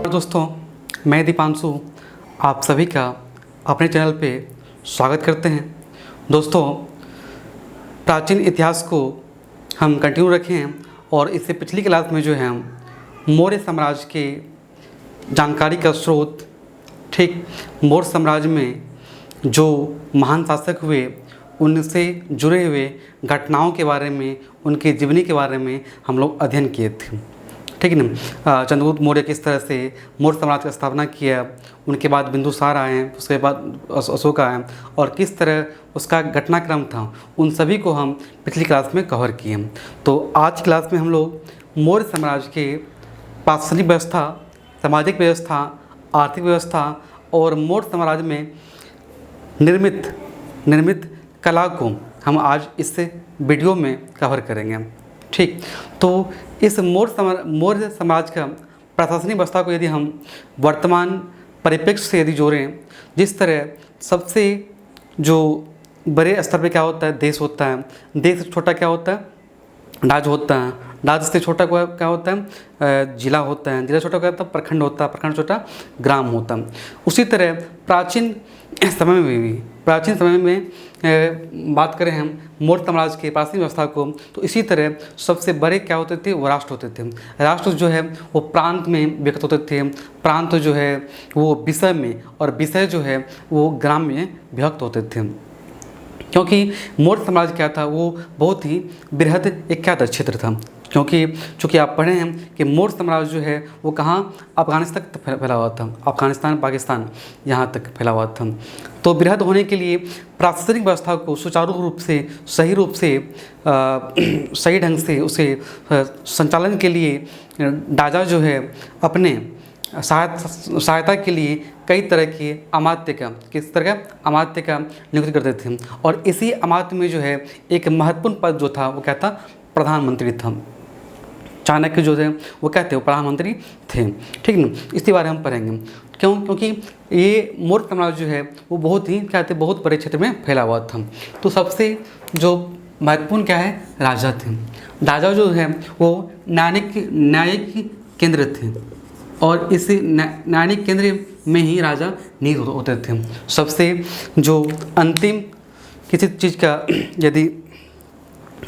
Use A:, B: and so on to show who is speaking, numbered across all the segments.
A: दोस्तों, मैं दीपांशु आप सभी का अपने चैनल पे स्वागत करते हैं। दोस्तों, प्राचीन इतिहास को हम कंटिन्यू रखे हैं और इससे पिछली क्लास में जो है हम मौर्य साम्राज्य के जानकारी का स्रोत, ठीक मौर्य साम्राज्य में जो महान शासक हुए उनसे जुड़े हुए घटनाओं के बारे में, उनके जीवनी के बारे में हम लोग अध्ययन किए थे, ठीक है ना। चंद्रगुप्त मौर्य किस तरह से मौर्य साम्राज्य की स्थापना किया, उनके बाद बिंदुसार आए, उसके बाद अशोक आए और किस तरह उसका घटनाक्रम था, उन सभी को हम पिछली क्लास में कवर किए। तो आज की क्लास में हम लोग मौर्य साम्राज्य के प्रशासनिक व्यवस्था, सामाजिक व्यवस्था, आर्थिक व्यवस्था और मौर्य साम्राज्य में निर्मित कला को हम आज इस वीडियो में कवर करेंगे, ठीक। तो इस मौर्य समाज का प्रशासनिक व्यवस्था को यदि हम वर्तमान परिप्रेक्ष्य से यदि जोड़ें, जिस तरह सबसे जो बड़े स्तर पे क्या होता है, देश होता है, देश से छोटा क्या होता है, राज्य होता है, राज्य से छोटा क्या होता है, जिला होता है, जिला छोटा क्या होता है, प्रखंड होता है, प्रखंड छोटा ग्राम होता है। उसी तरह प्राचीन समय में बात करें हम मौर्य साम्राज्य के प्राचीन व्यवस्था को, तो इसी तरह सबसे बड़े क्या होते थे, वो राष्ट्र होते थे। राष्ट्र जो है वो प्रांत में व्यक्त होते थे, प्रांत जो है वो विषय में और विषय जो है वो ग्राम में व्यक्त होते थे। क्योंकि मौर्य साम्राज्य क्या था, वो बहुत ही बृहद एक क्या था, क्षेत्र था। क्योंकि चूँकि आप पढ़े हैं कि मौर्य साम्राज्य जो है वो कहाँ, अफगानिस्तान तक फैला हुआ था, अफगानिस्तान पाकिस्तान यहाँ तक फैला हुआ था। तो बृहद होने के लिए प्रशासनिक व्यवस्था को सुचारू रूप से, सही रूप से, सही ढंग से उसे संचालन के लिए राजा जो है अपने सहायता के लिए कई तरह के अमात्य का, किस तरह का अमात्य का नियुक्ति करते थे। और इसी अमात्य में जो है एक महत्वपूर्ण पद जो था वो क्या था, प्रधानमंत्री था। चाणक्य जो थे वो क्या थे, वो प्रधानमंत्री थे, ठीक ना। इसके बारे में हम पढ़ेंगे। क्योंकि ये मौर्य साम्राज्य जो है वो बहुत ही क्या थे, बहुत बड़े क्षेत्र में फैला हुआ था। तो सबसे जो महत्वपूर्ण क्या है, राजा थे। राजा जो है वो न्यायिक केंद्र थे और इस न्यायिक केंद्र में ही राजा नियुक्त होते थे। सबसे जो अंतिम किसी चीज़ का यदि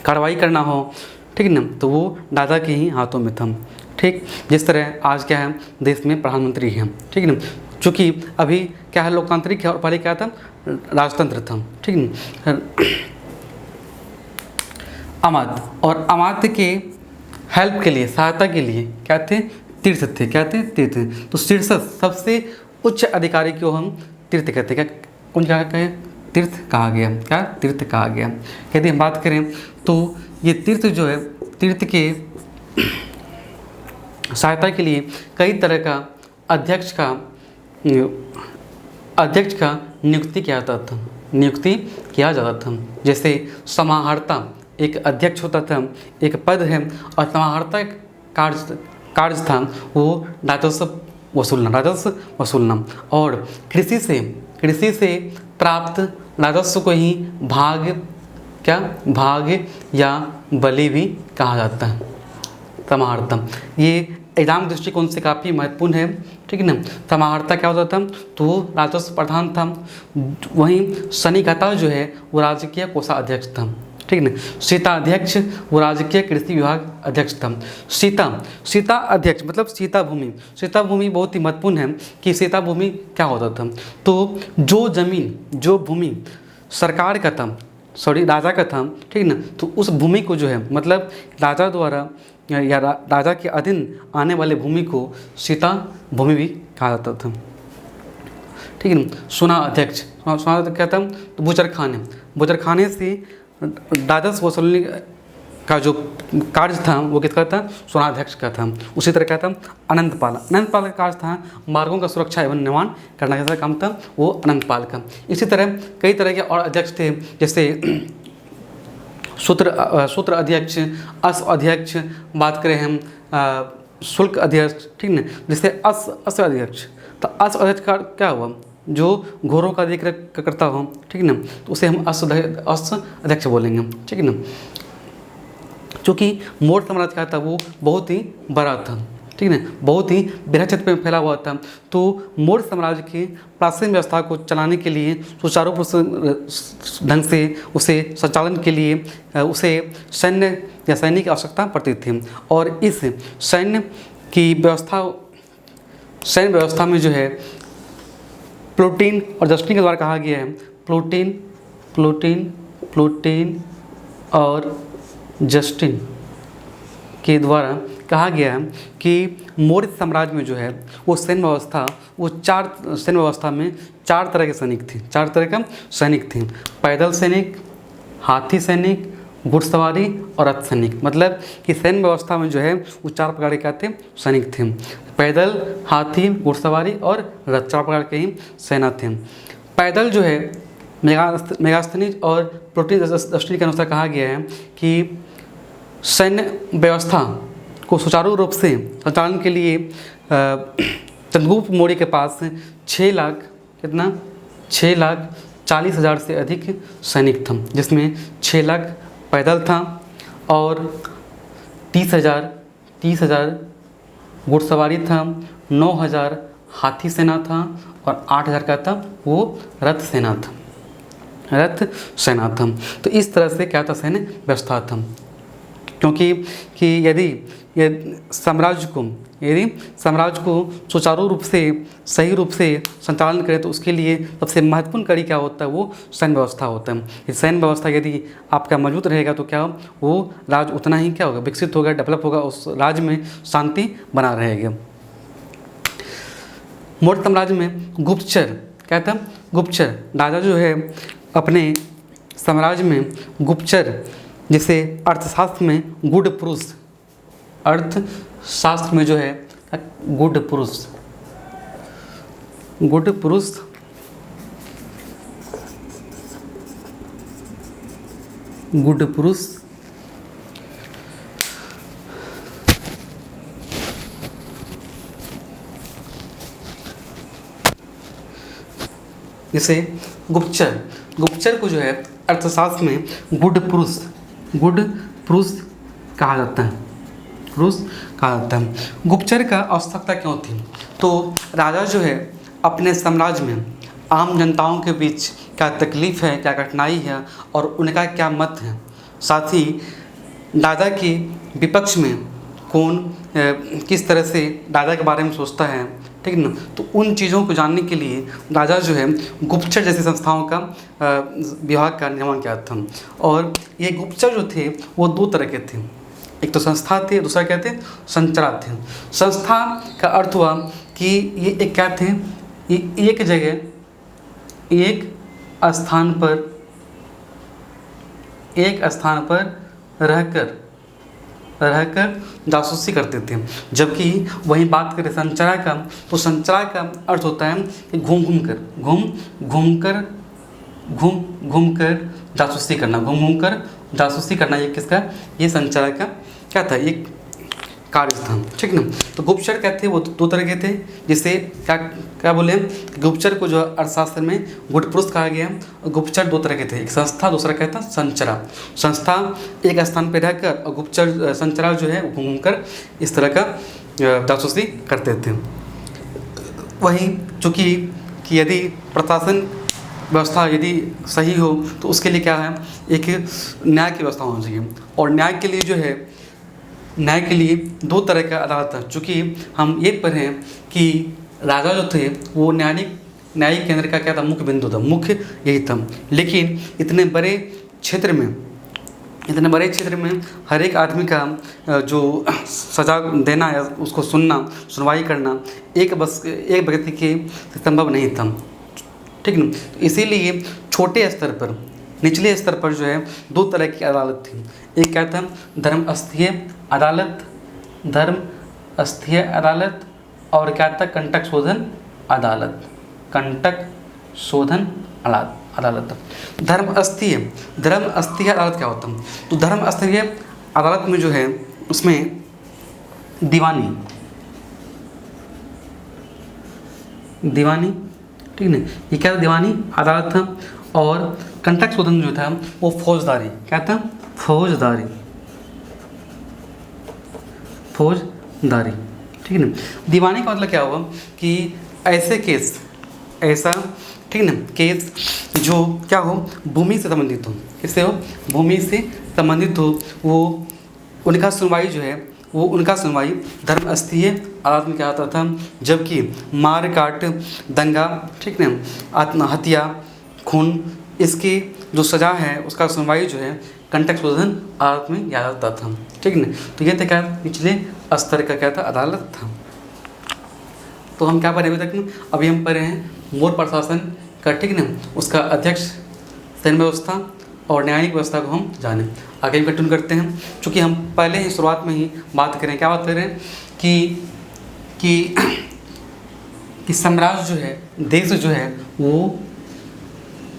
A: कार्रवाई करना हो, ठीक है ना, तो वो राजा के ही हाथों में था, ठीक। जिस तरह आज क्या है, देश में प्रधानमंत्री हैं, ठीक है ना। चूँकि अभी क्या है, लोकतांत्रिक है और पहले क्या था, राजतंत्र था, ठीक है ना। अमात्य और अमात्य के हेल्प के लिए, सहायता के लिए क्या थे, तीर्थ थे। क्या थे, तीर्थ। तो शीर्ष सबसे उच्च अधिकारी को हम तीर्थ कहते हैं। क्या कौन क्या कहे, तीर्थ कहा गया। क्या तीर्थ कहा गया। यदि हम बात करें तो ये तीर्थ जो है, तीर्थ के सहायता के लिए कई तरह का अध्यक्ष का नियुक्ति किया जाता था। जैसे समाहर्ता एक अध्यक्ष होता था, एक पद है, और समाहर्ता कार्य था वो राजस्व वसूलना और कृषि से प्राप्त राजस्व को ही भाग या बलि भी कहा जाता है। समाहर्ता ये एग्जाम दृष्टिकोण से काफ़ी महत्वपूर्ण है, ठीक है ना। समाहर्ता क्या होता था, तो राजस्व प्रधान था। वहीं शनिघता जो है वो राजकीय कोषाध्यक्ष था, ठीक है ना। सीता अध्यक्ष वो राजकीय कृषि विभाग अध्यक्ष था। सीता अध्यक्ष मतलब सीता भूमि बहुत ही महत्वपूर्ण है कि सीता भूमि क्या होता था, तो जो भूमि सरकार का था, राजा का था, ठीक है ना, तो उस भूमि को जो है मतलब राजा द्वारा या राजा के अधीन आने वाले भूमि को सीता भूमि भी कहा जाता था, ठीक है ना। सोना अध्यक्ष क्या था, तो बुचरखाने से राजस्व वसूलने का जो कार्य था वो किसका था, सोनाध्यक्ष का था। उसी तरह क्या था, अनंतपाल का कार्य था मार्गों का सुरक्षा एवं निर्माण करना, जैसा काम था वो अनंतपाल का। इसी तरह कई तरह के और अध्यक्ष थे, जैसे सूत्र अध्यक्ष, अश्व अध्यक्ष, बात करें हम शुल्क अध्यक्ष, ठीक ना। जैसे अश्व अध्यक्ष, तो अश्व अध्यक्ष का क्या हुआ, जो घोड़ों का देख रेख करता हो, ठीक है ना, तो उसे हम अश्व अध्यक्ष बोलेंगे, ठीक है ना। चूँकि मौर्य साम्राज्य का था वो बहुत ही बड़ा था, ठीक है ना, बहुत ही बृहद क्षेत्र में फैला हुआ था। तो मौर्य साम्राज्य की प्राचीन व्यवस्था को चलाने के लिए, सुचारू ढंग से उसे संचालन के लिए उसे सैन्य या सैनिक की आवश्यकता पड़ती थी। और इस सैन्य की व्यवस्था में जो है प्लूटोन और जस्टिन के द्वारा कहा गया है, प्लूटोन और जस्टिन के द्वारा कहा गया है कि मौर्य साम्राज्य में जो है वो सैन्य व्यवस्था में 4 तरह के सैनिक थे, 4 तरह का सैनिक थे। पैदल सैनिक, हाथी सैनिक, घुड़सवारी और रथ सैनिक। मतलब कि सैन्य व्यवस्था में जो है वो 4 प्रकार के थे सैनिक थे, पैदल, हाथी, घुड़सवारी और रथ, 4 प्रकार के ही सेना थे। पैदल जो है मेगास्थनीज और प्लूटोन जस्टिन के अनुसार कहा गया है कि सैन्य व्यवस्था को सुचारू रूप से संचालन के लिए चंद्रगुप्त मौर्य के पास 6,40,000 से अधिक सैनिक था, जिसमें 6 लाख पैदल था और 30,000 घुड़सवारी था, 9,000 हाथी सेना था और 8,000 का था वो रथ सेना था। तो इस तरह से क्या था, सैन्य व्यवस्था था। क्योंकि कि यदि साम्राज्य को सुचारू रूप से, सही रूप से संचालन करें तो उसके लिए सबसे महत्वपूर्ण कड़ी क्या होता है, वो सैन्य व्यवस्था होता है। ये सैन्य व्यवस्था यदि आपका मजबूत रहेगा तो क्या वो राज्य उतना ही क्या होगा, विकसित होगा, डेवलप होगा, उस राज्य में शांति बना रहेगा। मौर्य साम्राज्य में गुप्तचर क्या था, गुप्तचर राजा जो है अपने साम्राज्य में गुप्तचर, जिसे अर्थशास्त्र में गुड पुरुष, अर्थशास्त्र में जो है गुड पुरुष जिसे गुप्तचर को जो है अर्थशास्त्र में गुड पुरुष कहा जाता है, गुप्तचर का आवश्यकता क्यों थी? तो राजा जो है अपने साम्राज्य में आम जनताओं के बीच क्या तकलीफ़ है, क्या कठिनाई है और उनका क्या मत है, साथ ही राजा के विपक्ष में कौन किस तरह से राजा के बारे में सोचता है, ठीक है ना। तो उन चीज़ों को जानने के लिए राजा जो है गुप्तचर जैसी संस्थाओं का विभाग का निर्माण किया था। और ये गुप्तचर जो थे वो 2 तरह के थे, एक तो संस्था थे, दूसरा क्या थे, संचरा थे। संस्था का अर्थ हुआ कि ये एक क्या थे, ये एक जगह, एक स्थान पर रहकर जासूसी करते थे। जबकि वहीं बात करें संचरा का, तो संचरा का अर्थ होता है कि घूम कर जासूसी करना, ये किसका, ये संचरा का क्या था, ये कार्य था, ठीक ना। तो गुप्तचर क्या थे, वो 2 तरह के थे, जिसे क्या बोले, गुप्तचर को जो अर्थशास्त्र में गुड पुरुष कहा गया। गुप्तचर 2 तरह के थे, एक संस्था, दूसरा क्या था, संचरा। संस्था एक स्थान पर रहकर और गुप्तचर संचरा जो है घूम कर इस तरह का जासूसी करते थे। वहीं चूँकि कि यदि प्रशासन व्यवस्था यदि सही हो तो उसके लिए क्या है, एक न्याय की व्यवस्था होनी चाहिए। और न्याय के लिए जो है, न्याय के लिए 2 तरह का अदालत था। चूँकि हम ये पढ़ें कि राजा जो थे वो न्यायिक केंद्र का क्या था, मुख्य बिंदु था, मुख्य यही था। लेकिन इतने बड़े क्षेत्र में हर एक आदमी का जो सज़ा देना है, उसको सुनवाई करना एक व्यक्ति के संभव नहीं था, ठीक ना। इसीलिए छोटे स्तर पर, निचले स्तर पर जो है 2 तरह की अदालत थी। एक क्या था, धर्मस्थीय अदालत और क्या था, कंटक शोधन अदालत। धर्मस्थीय अदालत क्या होता है? तो धर्मस्थीय अदालत में जो है उसमें दीवानी, ठीक है, ये क्या था, दीवानी अदालत था। और कंटक शोधन जो था वो फौजदारी, क्या था, फौजदारी, ठीक ठीक है ना। दीवानी का मतलब क्या हुआ कि ऐसे केस, ऐसा ठीक है ना केस जो क्या हो, भूमि से संबंधित हो, किससे हो, भूमि से संबंधित हो, वो उनका सुनवाई जो है वो उनका सुनवाई धर्मस्थलीय अदालत में क्या होता था। जबकि मार काट, दंगा, ठीक है, आत्महत्या, खून, इसकी जो सज़ा है उसका सुनवाई जो है कंटक शोधन अदालत में किया जाता था, ठीक है ना। तो ये था क्या, निचले स्तर का क्या था, अदालत था। तो हम क्या पढ़े अभी तक, अभी हम पढ़े हैं मोर प्रशासन का, ठीक है ना, उसका अध्यक्ष, सैन्य व्यवस्था और न्यायिक व्यवस्था को हम जाने। आगे भी कंटिन्यू करते हैं, चूँकि हम पहले ही शुरुआत में ही बात करें, क्या बात कर रहे हैं कि साम्राज्य जो है, देश जो है वो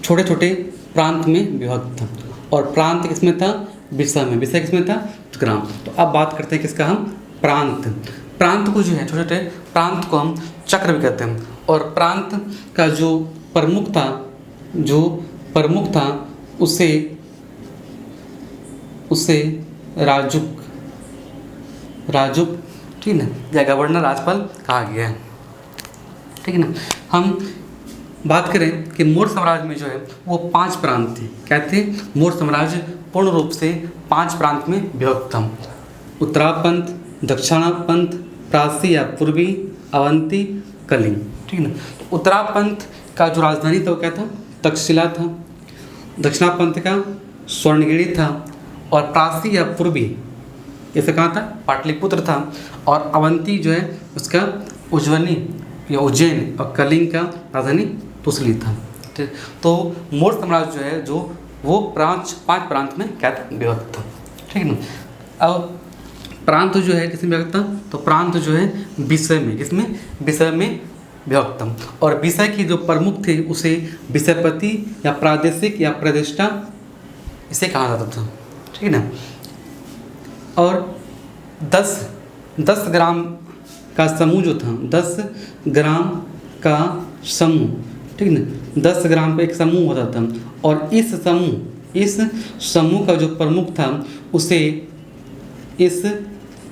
A: छोटे छोटे प्रांत में विभक्त था, और प्रांत किसमें था, विषय में, विषय किसमें था, ग्राम। तो अब बात करते हैं किसका, हम प्रांत। प्रांत को जो है, छोटे छोटे प्रांत को हम चक्र भी कहते हैं, और प्रांत का जो प्रमुख था उसे राजुक ठीक है ना, या गवर्नर राजपाल कहा गया है, ठीक है ना। हम बात करें कि मौर्य साम्राज्य में जो है वो 5 प्रांत थे। क्या थे, मौर्य साम्राज्य पूर्ण रूप से 5 प्रांत में विभक्त था। उत्तरापंत, दक्षिणापंत, प्राची या पूर्वी, अवंती, कलिंग, ठीक है ना। तो उत्तरापंत का जो राजधानी था वो क्या था, तक्षशिला था। दक्षिणापंत का स्वर्णगिरी था, और प्राची या पूर्वी इसे कहाँ था, पाटलिपुत्र था। और अवंती जो है उसका उज्जैनी या उज्जैन, और कलिंग का राजधानी तुसली था, ठीक। तो मौर्य साम्राज्य जो है जो वो 5 प्रांत में क्या था, विभक्त था, ठीक है ना। अब प्रांत जो है किसमें विभक्त था, तो प्रांत जो है विषय में, किसमें, विषय में विभक्त था। और विषय की जो प्रमुख थे उसे विषयपति या प्रादेशिक या प्रतिष्ठा इसे कहा जाता था, ठीक है ना। और 10 ग्राम का समूह जो था, 10 ग्राम का समूह, ठीक है ना, 10 ग्राम का एक समूह होता था। और इस समूह का जो प्रमुख था उसे, इस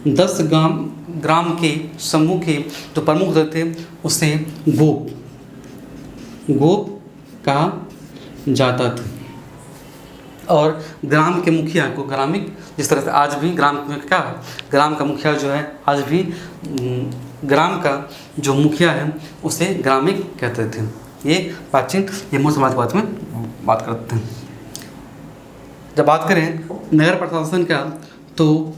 A: 10 ग्राम के समूह के जो प्रमुख होते थे उसे गोप कहा जाता था। और ग्राम के मुखिया को ग्रामिक, जिस तरह से आज भी ग्राम में क्या है, ग्राम का मुखिया जो है, आज भी ग्राम का जो मुखिया है उसे ग्रामिक कहते थे। ये प्राचीन, ये मौर्य समाज के बात में बात करते हैं। जब बात करें नगर प्रशासन का, तो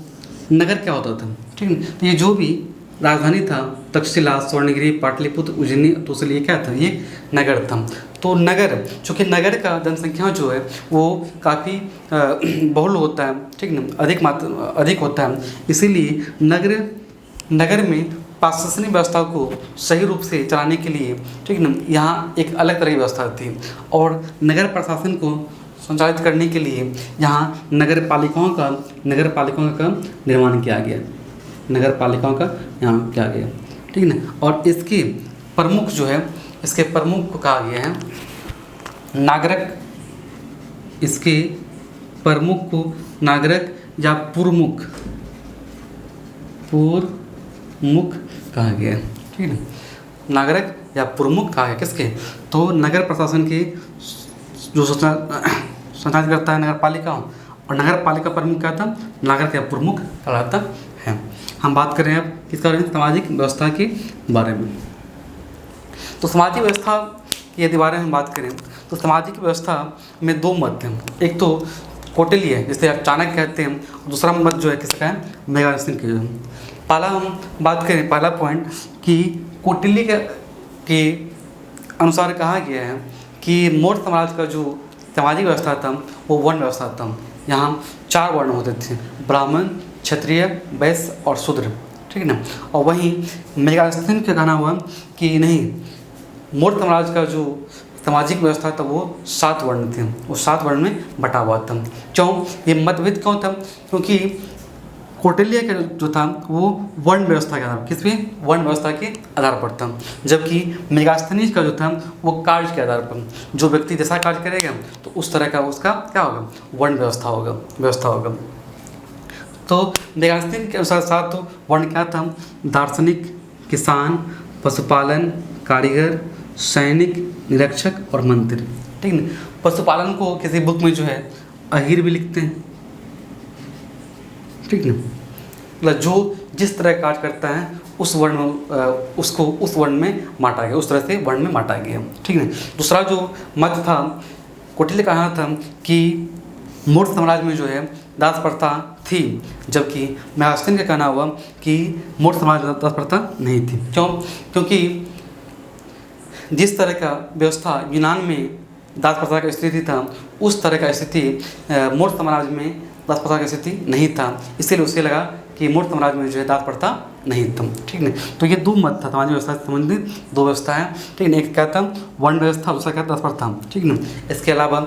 A: नगर क्या होता था, ठीक है। तो ये जो भी राजधानी था, तक्षशिला, स्वर्णगिरी, पाटलिपुत्र, उज्जैनी, तुसली, क्या था, ये नगर था। तो नगर, चूँकि नगर का जनसंख्या जो है वो काफ़ी बहुल होता है, ठीक है ना, अधिक होता है, इसीलिए नगर में प्रशासनिक व्यवस्था को सही रूप से चलाने के लिए, ठीक है ना, यहाँ एक अलग तरह की व्यवस्था थी। और नगर प्रशासन को संचालित करने के लिए यहाँ नगर पालिकाओं का निर्माण किया गया, नगर पालिकाओं का यहाँ किया गया, ठीक है ना। और इसके प्रमुख जो है, इसके प्रमुख को कहा गया है नागरक, इसके प्रमुख को नागरक या पुरमुख कहा गया, ठीक है ना। नागरक या प्रमुख कहा गया किसके, तो नगर प्रशासन के जो संचालित करता है नगर पालिका, और नगर पालिका प्रमुख क्या था, नागरिक या प्रमुख कहलाता है। हम बात कर रहे हैं अब किसके बारे में, सामाजिक व्यवस्था के बारे में। तो सामाजिक व्यवस्था की यदि बारे में हम बात करें तो सामाजिक व्यवस्था में 2 मत हैं। एक तो कौटिल्य है, जिसे आप चाणक्य कहते हैं, और दूसरा मत जो है किसका है, मेगास्थनीज के। पहला हम बात करें, पहला पॉइंट कि कौटिल्य के अनुसार कहा गया है कि मौर्य समाज का जो सामाजिक व्यवस्था था वो वर्ण व्यवस्था था। यहाँ 4 वर्ण होते थे, ब्राह्मण, क्षत्रिय, वैश्य और शूद्र, ठीक है ना। और वहीं मेगास्थनीज का कहना हुआ कि नहीं, मौर्य साम्राज्य का जो सामाजिक व्यवस्था था वो 7 वर्ण थे, वो 7 वर्ण में बटा हुआ था। क्यों, ये मतभेद क्यों था, क्योंकि कौटिल्य का जो था वो वर्ण व्यवस्था के आधार, किस पे, वर्ण व्यवस्था के आधार पर था। जबकि मेगास्थनीज का जो था वो कार्य के आधार पर, जो व्यक्ति जैसा कार्य करेगा तो उस तरह का उसका क्या होगा, वर्ण व्यवस्था होगा। तो मेगास्थनीन के अनुसार 7 वर्ण क्या था? दार्शनिक, किसान, पशुपालन, कारीगर, सैनिक, निरीक्षक और मंत्री। ठीक है। पशुपालन को किसी बुक में जो है अहीर भी लिखते हैं। ठीक है। मतलब जो जिस तरह कार्य करता है उस वर्ण उसको उस वर्ण में बांटा गया, उस तरह से वर्ण में बांटा गया। ठीक है। दूसरा जो मत था, कौटिल्य का कहना था कि मौर्य साम्राज्य में जो है दास प्रथा थी, जबकि मेगास्थनीन का कहना हुआ कि मौर्य समाज में दास प्रथा नहीं थी। क्यों? क्योंकि जिस तरह का व्यवस्था यूनान में दास प्रथा की स्थिति था, उस तरह का स्थिति मौर्य साम्राज्य में दास प्रथा की स्थिति नहीं था। इसीलिए उसे लगा कि मौर्य साम्राज्य में जो है दास प्रथा नहीं था। ठीक है। तो ये दो मत था सामाजिक व्यवस्था से संबंधित, दो व्यवस्था है। ठीक है। एक क्या था? वर्ण व्यवस्था, दूसरा क्या? दास प्रथा। ठीक है। इसके अलावा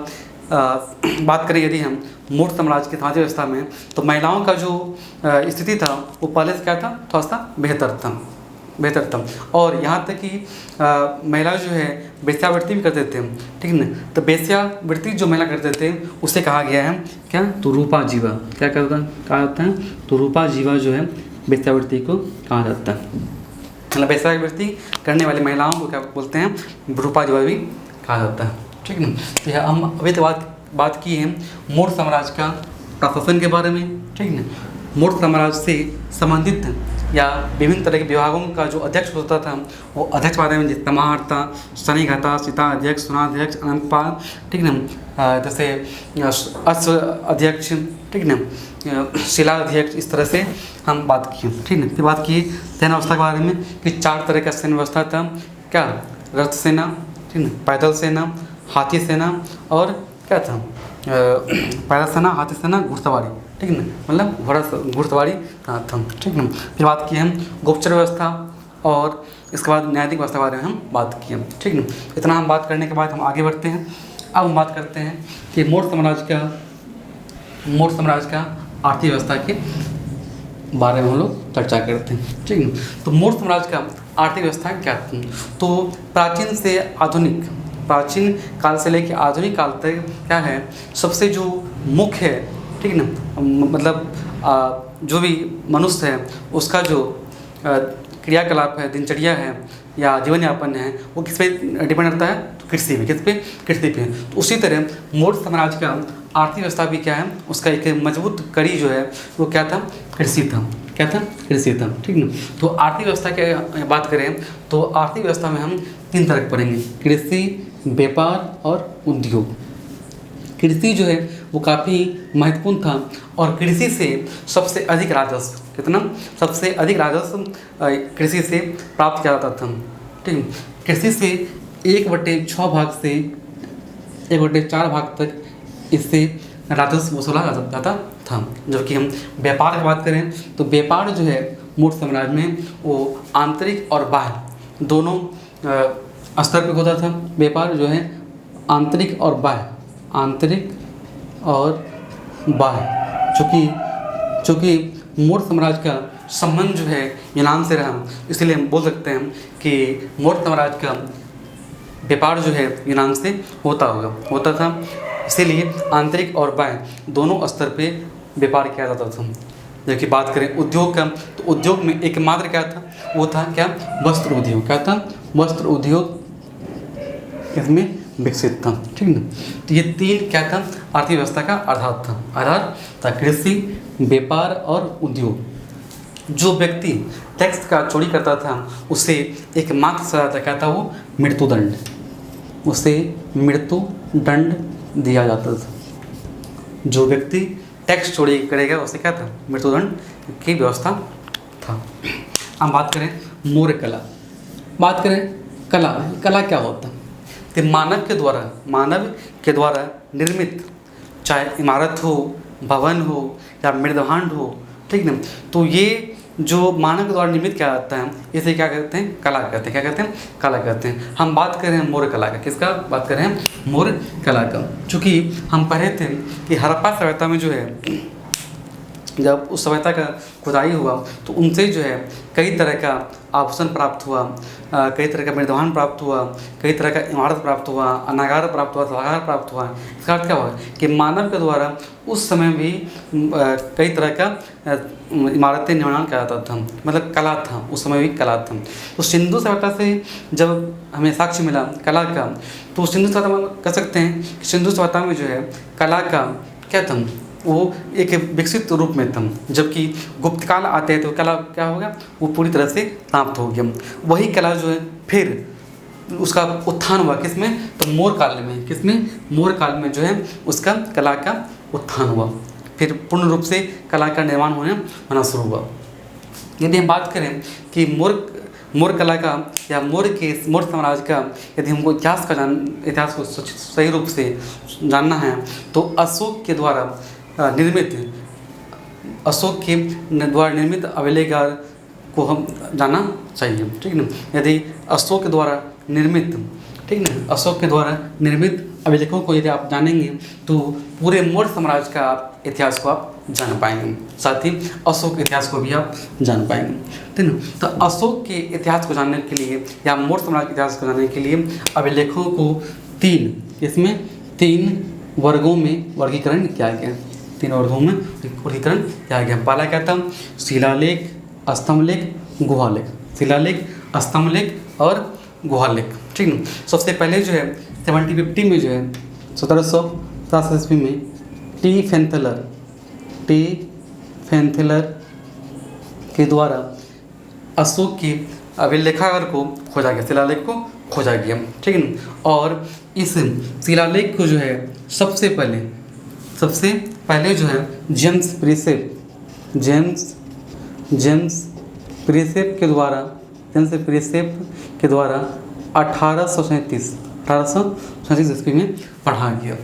A: बात करें यदि हम मौर्य साम्राज्य की सामाजिक व्यवस्था में, तो महिलाओं का जो स्थिति था वो पहले से क्या था? थोड़ा सा बेहतर था। और यहाँ तक कि महिला जो है वेश्यावृत्ति भी करते थे। ठीक है ना। तो वेश्यावृत्ति जो महिला करते थे उसे कहा गया है क्या? तो रूपा जीवा। क्या कहा जाता है? तो रूपा जीवा जो है वेश्यावृत्ति को कहा जाता है। मतलब वेश्यावृत्ति करने वाली महिलाओं को क्या बोलते हैं? रूपा जीवा भी कहा जाता है। ठीक है। तो यह हम अभी तो बात की है मौर्य साम्राज्य का प्रशासन के बारे में। ठीक है। मौर्य साम्राज्य से संबंधित या विभिन्न तरह के विभागों का जो अध्यक्ष होता था वो अध्यक्ष बारे में, जैसे तमाहर्ता, शनिघता, सीता अध्यक्ष, सुनाध्यक्ष, अनंतपाल। ठीक है ना। जैसे अश्व अध्यक्ष, ठीक है ना, शिला अध्यक्ष, इस तरह से हम बात की। ठीक है। फिर बात की सैन्य व्यवस्था के बारे में कि 4 तरह का सैन्य व्यवस्था था। क्या? रथ सेना, ठीक है, पैदल सेना, हाथी सेना और क्या था? पैदल सेना, हाथी सेना, घुड़सवारी। ठीक है ना, मतलब घुड़सवारी था। ठीक है। फिर बात की हम गुप्तचर व्यवस्था और इसके बाद न्यायिक व्यवस्था के बारे में हम बात की। ठीक है। इतना हम बात करने के बाद हम आगे बढ़ते हैं। अब हम बात करते हैं कि मौर्य साम्राज्य का आर्थिक व्यवस्था के बारे में हम लोग चर्चा करते हैं। ठीक है। तो मौर्य साम्राज्य का आर्थिक व्यवस्था क्या थी? तो प्राचीन काल से लेकर आधुनिक काल तक क्या है, सबसे जो मुख्य है, ठीक है ना, मतलब जो भी मनुष्य है उसका जो क्रियाकलाप है, दिनचर्या है या जीवन यापन है, वो किस पे डिपेंड करता है? तो कृषि पे। किस पे? कृषि पे। तो उसी तरह मौर्य साम्राज्य का आर्थिक व्यवस्था भी क्या है, उसका एक मजबूत कड़ी जो है वो क्या था? कृषि था। क्या था? कृषि था। ठीक ना। तो आर्थिक व्यवस्था की बात करें तो आर्थिक व्यवस्था में हम 3 तरह पढ़ेंगे: कृषि, व्यापार और उद्योग। कृषि जो है वो काफ़ी महत्वपूर्ण था और कृषि से सबसे अधिक राजस्व, कितना? सबसे अधिक राजस्व कृषि से प्राप्त किया जाता था। ठीक है। कृषि से 1/6 भाग से 1/4 भाग तक इससे राजस्व वसूला जाता था। जबकि हम व्यापार की बात करें तो व्यापार जो है मौर्य साम्राज्य में वो आंतरिक और बाह्य दोनों स्तर पर होता था। व्यापार जो है आंतरिक और बाह्य चूँकि मौर्य साम्राज्य का संबंध जो है यूनान से रहा, इसलिए हम बोल सकते हैं कि मौर्य साम्राज्य का व्यापार जो है यूनान से होता था। इसीलिए आंतरिक और बाह्य दोनों स्तर पे व्यापार किया जाता था। जबकि बात करें उद्योग का, तो उद्योग में एकमात्र क्या था? वो था क्या? वस्त्र उद्योग। क्या था? वस्त्र उद्योग इसमें विकसित था। ठीक ना। तो ये 3 क्या था? आर्थिक व्यवस्था का आधार था कृषि, व्यापार और उद्योग। जो व्यक्ति टैक्स का चोरी करता था उसे एक मात्र सजा था। क्या था वो? मृत्युदंड। उसे मृत्युदंड दिया जाता था। जो व्यक्ति टैक्स चोरी करेगा उसे क्या था? मृत्युदंड की व्यवस्था था। हम बात करें मौर्य कला। बात करें कला क्या होता है? तो मानव के द्वारा निर्मित, चाहे इमारत हो, भवन हो या मृदभांड हो, ठीक ना, तो ये जो मानव के द्वारा निर्मित किया जाता है इसे क्या कहते हैं? कला कहते हैं। क्या कहते हैं? कला कहते हैं। हम बात कर रहे हैं मौर्य कला का। किसका बात कर रहे हैं? मौर्य कला का। चूँकि हम पढ़े थे कि हड़प्पा सभ्यता में जो है, जब उस सभ्यता का खुदाई हुआ तो उनसे जो है कई तरह का आभूषण प्राप्त हुआ, कई तरह का मृदवान प्राप्त हुआ, कई तरह का इमारत प्राप्त हुआ, अनागार प्राप्त हुआ, सभागार प्राप्त हुआ। इसका अर्थ क्या हुआ कि मानव के द्वारा उस समय भी कई तरह का इमारतें निर्माण किया जाता था, मतलब कला था, उस समय भी कला था। तो सिंधु सभ्यता से जब हमें साक्ष्य मिला कला का, तो सिंधु सभ्यता में कह सकते हैं कि सिंधु सभ्यता में जो है कला का क्या था, वो एक विकसित रूप में था। जबकि गुप्त काल आते हैं तो कला क्या हो गया, वो पूरी तरह से समाप्त हो गया। वही कला जो है फिर उसका उत्थान हुआ किसमें, तो मौर्य काल में। किसमें, मौर्य काल में जो है उसका कला का उत्थान हुआ, फिर पूर्ण रूप से कला का निर्माण होना शुरू हुआ। यदि हम बात करें कि मौर्य कला का या मौर्य साम्राज्य का यदि हमको इतिहास को सही रूप से जानना है, तो अशोक के द्वारा निर्मित अभिलेखागार को हम जानना चाहिए, ठीक ना। यदि अशोक के द्वारा निर्मित, ठीक ना, अशोक के द्वारा निर्मित अभिलेखों को यदि आप जानेंगे तो पूरे मौर्य साम्राज्य का इतिहास को आप जान पाएंगे, साथ ही अशोक इतिहास को भी आप जान पाएंगे, ठीक ना। तो अशोक के इतिहास को जानने के लिए या मौर्य साम्राज्य के इतिहास को जानने के लिए अभिलेखों को तीन वर्गों में वर्गीकरण किया गया। 3 वर्गों में वर्गीकरण किया गया। पहला क्या था, शिलालेख, स्तंभलेख, गुहालेख। शिलालेख, स्तंभलेख और गुहालेख, ठीक ना। सबसे पहले जो है 1750 में जो है 1750 ईस्वी में टी फैंथलर के द्वारा अशोक के अभिलेखागार को खोजा गया, शिलालेख को खोजा गया, ठीक है ना। और इस शिलालेख को जो है सबसे पहले जो है जेम्स प्रिसेप के द्वारा 1837 ईस्वी में पढ़ा गया।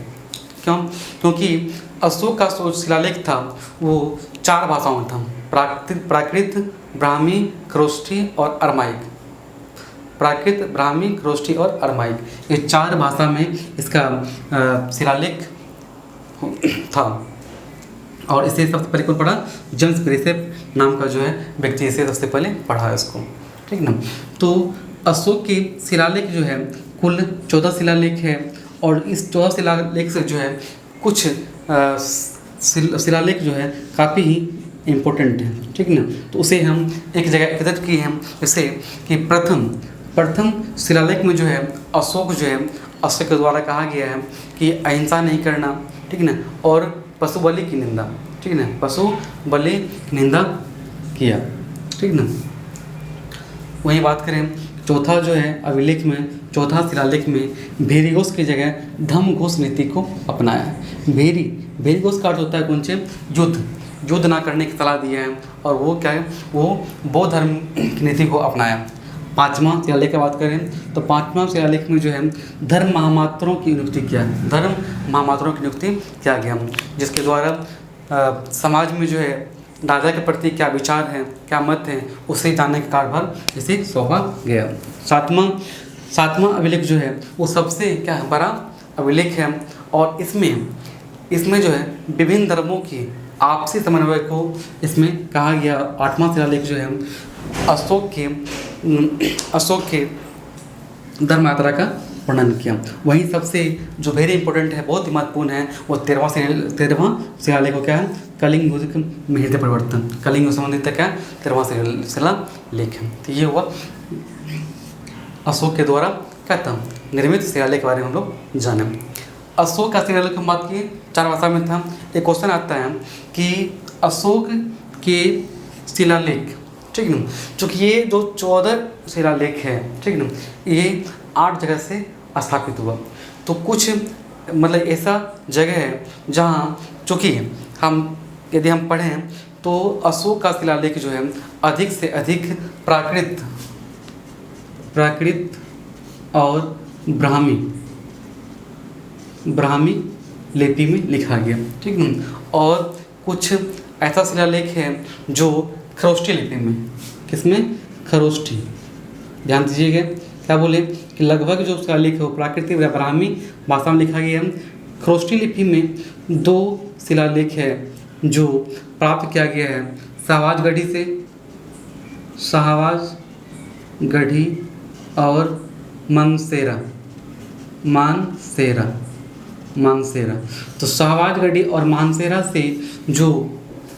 A: क्यों? क्योंकि अशोक का जो शिलालेख था वो 4 भाषाओं में था, प्राकृत, ब्राह्मी, खरोष्ठी और अरमाइक। प्राकृत, ब्राह्मी, खरोष्ठी और अरमाइक, ये 4 भाषा में इसका शिलालेख था। और इसे सबसे पहले कौन पढ़ा, जेम्स प्रिसेप नाम का जो है व्यक्ति इसे सबसे पहले पढ़ा है इसको, ठीक ना। तो अशोक के शिलालेख जो है कुल 14 शिलालेख है, और इस 14 शिलालेख से जो है कुछ शिलालेख जो है काफ़ी ही इम्पोर्टेंट है, ठीक ना। तो उसे हम एक जगह एकत्रित किए हैं, जैसे कि प्रथम शिलालेख में जो है अशोक के द्वारा कहा गया है कि अहिंसा नहीं करना, ठीक ना, और पशु बलि की निंदा, ठीक ना, पशु बलि की निंदा किया, ठीक ना। वहीं बात करें चौथा जो है अभिलेख में, चौथा शिलालेख में भेरी घोष की जगह धम्म घोष नीति को अपनाया है। भेरी घोष का अर्थ होता है कौन से, युद्ध ना करने की सलाह दिया है, और वो क्या है, वो बौद्ध धर्म की नीति को अपनाया। 5वां शिलालेख की बात करें तो 5वां शिलालेख में जो है धर्म महामात्रों की नियुक्ति किया गया, जिसके द्वारा समाज में जो है राजा के प्रति क्या विचार है, क्या मत है, उसे जानने का कार्यभार इसे सौंपा गया। 7वां अभिलेख जो है वो सबसे क्या है, बड़ा अभिलेख है, और इसमें जो है विभिन्न धर्मों की आपसी समन्वय को इसमें कहा गया। 8वां शिलालेख जो है अशोक के धर्म यात्रा का वर्णन किया। वहीं सबसे जो वेरी इंपॉर्टेंट है, बहुत ही महत्वपूर्ण है, वो 13वां शिलालेख क्या है, कलिंग युद्ध में हृदय परिवर्तन, कलिंग से संबंधित क्या है, 13वां शिलालेख है। तो ये हुआ अशोक के द्वारा क्या था, निर्मित शिलालेख के बारे में हम लोग जाने। अशोक का शिलालेख हम बात किए 4 भाषा में था। एक क्वेश्चन आता है कि अशोक के शिलालेख, ठीक ना, चूँकि ये जो 14 शिलालेख है, ठीक ना, ये 8 जगह से स्थापित हुआ, तो कुछ मतलब ऐसा जगह है जहाँ चूँकि यदि हम पढ़ें तो अशोक का शिलालेख जो है अधिक से अधिक प्राकृत और ब्राह्मी लिपि में लिखा गया, ठीक ना। और कुछ ऐसा शिलालेख है जो खरोष्ठी लिपि में, किसमें, खरोष्ठी, ध्यान दीजिएगा क्या बोले कि लगभग जो शिलालेख है वो प्राकृतिक या ब्राह्मी भाषा में लिखा गया है। खरोष्ठी लिपि में 2 शिलालेख है जो प्राप्त किया गया है शाहबाज गढ़ी और मानसेरा, मानसेरा, मानसेरा। तो शाहबाज गढ़ी और मानसेरा से जो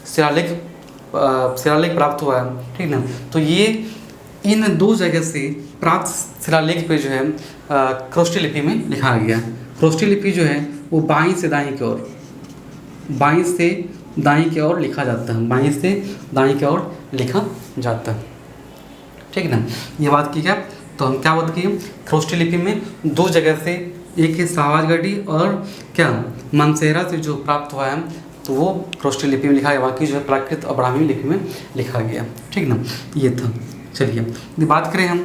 A: शिलालेख प्राप्त हुआ है, ठीक ना। तो ये इन दो जगह से प्राप्त शिलालेख पे जो है क्रोष्टी लिपि में लिखा गया। क्रोष्टी लिपि जो है वो बाईं से दाईं की ओर, बाईं से दाईं की ओर लिखा जाता है, बाईं से दाईं की ओर लिखा जाता है, ठीक ना। ये बात की क्या, तो हम क्या बात की, क्रोष्टी लिपि में दो जगह से, एक है शाहबाज गढ़ी और क्या मानसेरा से जो प्राप्त हुआ है, तो वो क्रोष्टी लिपि में लिखा गया, बाकी जो है प्राकृत और ब्राह्मी लिपि में लिखा गया, ठीक ना। ये था। चलिए बात करें हम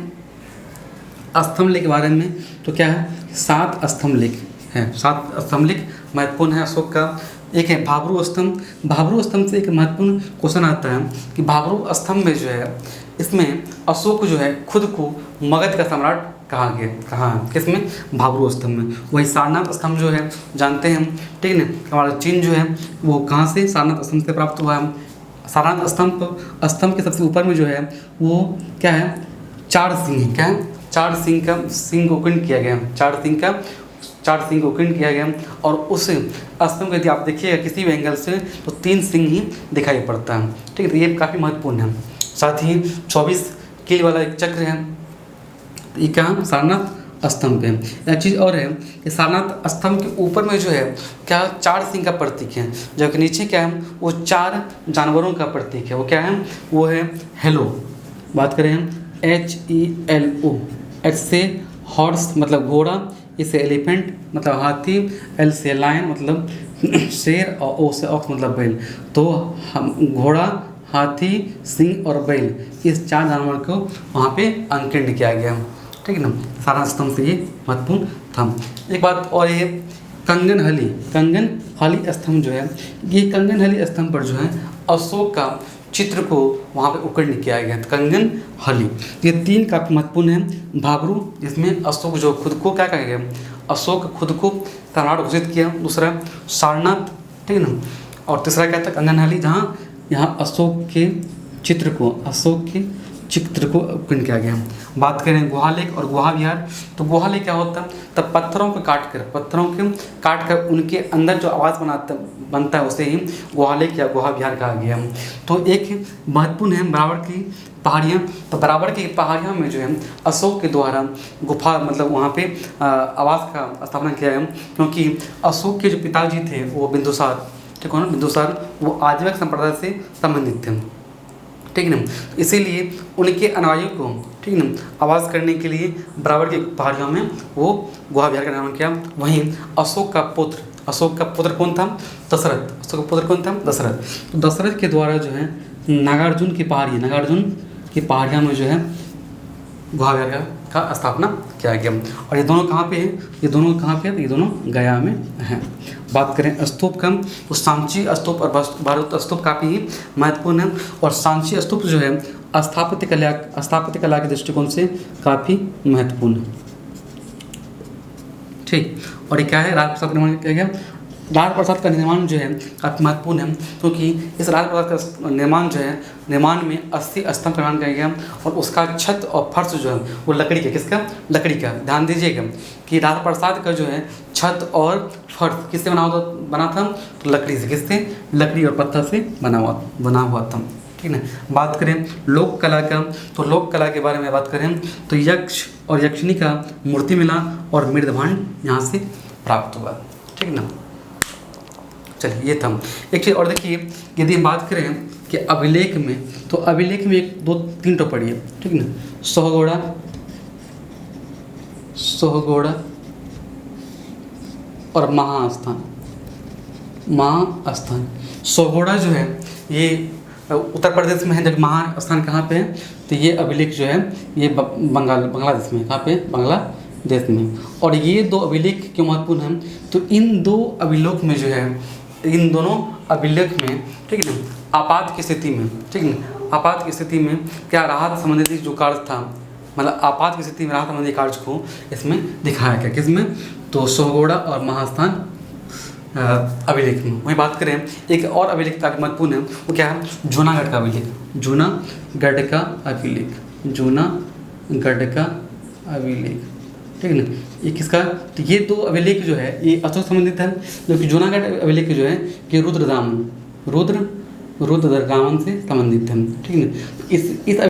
A: स्तंभ लेख के बारे में, तो क्या है 7 स्तंभ लेख है, 7 स्तंभ लेख महत्वपूर्ण है अशोक का। एक है भाबरू स्तंभ। भाबरू स्तंभ से एक महत्वपूर्ण क्वेश्चन आता है कि भाबरू स्तंभ में जो है, इसमें अशोक जो है खुद को मगध का सम्राट कहा है, किसमें, भाबरू स्तंभ में। वही सारनाथ स्तंभ जो है जानते हैं हम, ठीक है ना, हमारा चिन्ह जो है वो कहाँ से, सारनाथ स्तंभ से प्राप्त हुआ है। सारनाथ स्तंभ के सबसे ऊपर में जो है वो क्या है, 4 सिंह है, क्या है, 4 सिंह का सिंह को उत्कीर्ण किया गया, 4 सिंह को उत्कीर्ण किया गया। और उस स्तंभ को यदि आप देखिएगा किसी भी एंगल से तो 3 सिंह ही दिखाई पड़ता है, ठीक है। तो ये काफ़ी महत्वपूर्ण है। साथ ही 24 कील वाला एक चक्र है, ये कहाँ, सारनाथ स्तंभ पे। एक चीज़ और है कि सारनाथ स्तंभ के ऊपर में जो है क्या 4 सिंह का प्रतीक है, जबकि नीचे क्या है वो 4 जानवरों का प्रतीक है। वो क्या है, वो है हेलो, बात करें हम HELO। H से हॉर्स मतलब घोड़ा, E से एलिफेंट मतलब हाथी, L से लायन मतलब शेर, और O से ऑक्स मतलब बैल। तो हम घोड़ा, हाथी, सिंह और बैल, इस 4 जानवर को वहाँ पे अंकीर्ण किया गया, ठीक है ना। सारनाथ स्तंभ से ये महत्वपूर्ण था। एक बात और ये कंगनहली स्तंभ जो है, ये कंगनहली स्तंभ पर जो है अशोक का चित्र को वहाँ पे उत्कीर्ण किया गया। कंगनहली, ये 3 काफ़ी महत्वपूर्ण है। भाबरू जिसमें अशोक जो खुद को क्या कहा गया, अशोक खुद को सम्राट घोषित किया। दूसरा सारनाथ, ठीक है ना। और तीसरा क्या था, कंगनहली, जहाँ यहाँ अशोक के चित्र को उत्कीर्ण किया गया। बात करें गुहालेख और गुहा विहार, तो गुहालेख क्या होता है, तब पत्थरों को काट कर उनके अंदर जो आवास बनता है उसे ही गुहालेख या गुहा विहार कहा गया। तो एक महत्वपूर्ण है बराबर की पहाड़ियाँ। तो बराबर की पहाड़ियों में जो है अशोक के द्वारा गुफा मतलब वहाँ पे आवास का स्थापना किया गया, क्योंकि अशोक के जो पिताजी थे वो बिंदुसार, ठीक है ना, बिंदुसार वो आजीवक संप्रदाय से संबंधित थे, ठीक है ना। इसीलिए उनके अनुयायियों को, ठीक है ना, आवास करने के लिए बराबर की पहाड़ियों में वो गुहा विहार का निर्माण किया। वहीं अशोक का पुत्र कौन था, दशरथ। अशोक का पुत्र कौन था, दशरथ। तो दशरथ के द्वारा जो है नागार्जुन की पहाड़ियों में जो है गुहा विहार का स्थापना किया गया। और ये दोनों कहाँ पे हैं, ये दोनों गया में हैं। बात करें स्तूप का, तो सांची स्तूप और भारत स्तूप काफ़ी ही महत्वपूर्ण है। और सांची स्तूप जो है स्थापत्य कला के दृष्टिकोण से काफ़ी महत्वपूर्ण है, ठीक। और ये क्या है, राजप्रसाद का निर्माण किया गया। राजप्रसाद का निर्माण जो है काफ़ी महत्वपूर्ण है, क्योंकि इस राजप्रसाद का निर्माण में 80 स्तंभ निर्माण किया गया। और उसका छत और फर्श जो है वो लकड़ी का। ध्यान दीजिएगा कि राजप्रसाद का जो है छत और फर्श किससे बना था, तो लकड़ी से। किससे, लकड़ी और पत्थर से बना हुआ था, ठीक है। बात करें लोक कला का, तो लोक कला के बारे में बात करें तो यक्ष और यक्षिणी का मूर्ति मिला और मृदभांड यहाँ से प्राप्त हुआ, ठीक है ना। चलिए ये था। एक चीज़ और देखिए, यदि हम बात करें कि अभिलेख में, तो अभिलेख में 1 2 3 टो पढ़िए, ठीक है ना। सोहगोड़ा और महास्थान। सोहगोड़ा जो है ये उत्तर प्रदेश में है, जबकि महास्थान कहाँ पे है, तो ये अभिलेख जो है ये बांग्लादेश में, कहाँ पे, बांग्लादेश में। और ये 2 अभिलेख क्यों महत्वपूर्ण हैं, तो इन 2 अभिलेख में जो है, इन दोनों अभिलेख में, ठीक है ना, आपात की स्थिति में, ठीक है ना, आपात की स्थिति में क्या राहत संबंधी जो कार्य था, मतलब आपात की स्थिति में राहत संबंधी कार्य को इसमें दिखाया गया। किसमें, तो सोहगोड़ा और महास्थान अभिलेख में। वहीं बात करें एक और अभिलेख काफ़ी महत्वपूर्ण है, वो क्या है, जूनागढ़ का अभिलेख। गढ़ का अभिलेख, ठीक है ना। ये किसका, तो ये दो अभिलेख जो है ये अशोक संबंधित है, जबकि जूनागढ़ अभिलेख जो है ये रुद्रदामन से संबंधित है, ठीक है ना। इस